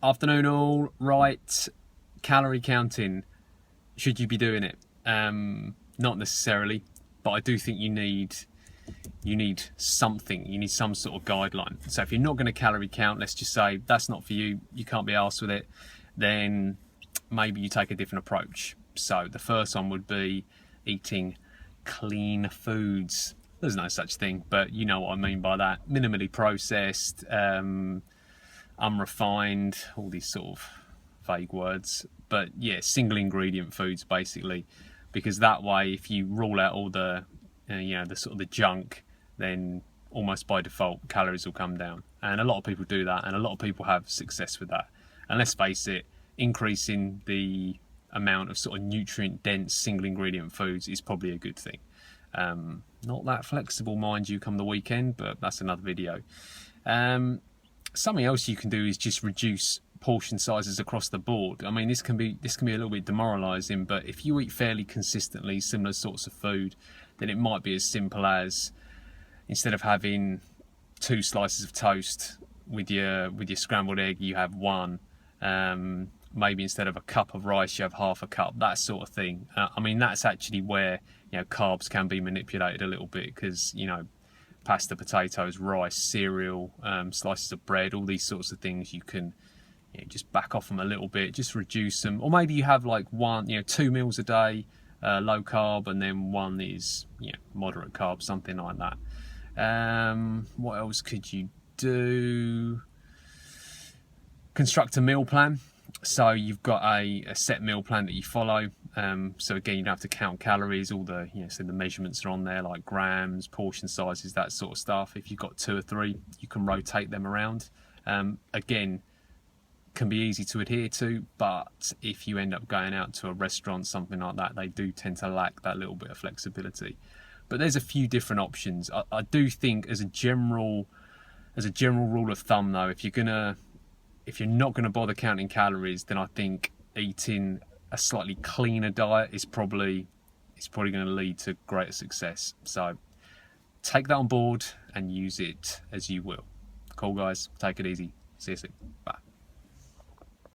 Afternoon all. Right, calorie counting, should you be doing it? Not necessarily, but I do think you need something, you need some sort of guideline. So if you're not going to calorie count, let's just say that's not for you, you can't be arsed with it, then maybe you take a different approach. So the first one would be eating clean foods. There's no such thing, but you know what I mean by that. Minimally processed, unrefined, all these sort of vague words, but yeah, single ingredient foods basically, because that way if you rule out all the the sort of the junk, then almost by default calories will come down. And a lot of people do that, and a lot of people have success with that. And let's face it, increasing the amount of sort of nutrient dense single ingredient foods is probably a good thing. Not that flexible, mind you, come the weekend, but that's another video. Something else you can do is just reduce portion sizes across the board. I mean, this can be a little bit demoralizing, but if you eat fairly consistently similar sorts of food, then it might be as simple as, instead of having 2 slices of toast with your scrambled egg, you have 1. Maybe instead of a cup of rice, you have half a cup, that sort of thing. I mean, that's actually where carbs can be manipulated a little bit, because pasta, potatoes, rice, cereal, slices of bread, all these sorts of things, you can just back off them a little bit, just reduce them. Or maybe you have like 2 meals a day, low carb, and then 1 is moderate carb, something like that. What else could you do? Construct a meal plan. So you've got a set meal plan that you follow. So again, you don't have to count calories. All the so the measurements are on there, like grams, portion sizes, that sort of stuff. If you've got 2 or 3, you can rotate them around. Again, can be easy to adhere to, but if you end up going out to a restaurant, something like that, they do tend to lack that little bit of flexibility. But there's a few different options. I do think as a general rule of thumb though, if you're not gonna bother counting calories, then I think eating a slightly cleaner diet is probably going to lead to greater success. So take that on board and use it as you will. Cool guys, take it easy. See you soon. Bye.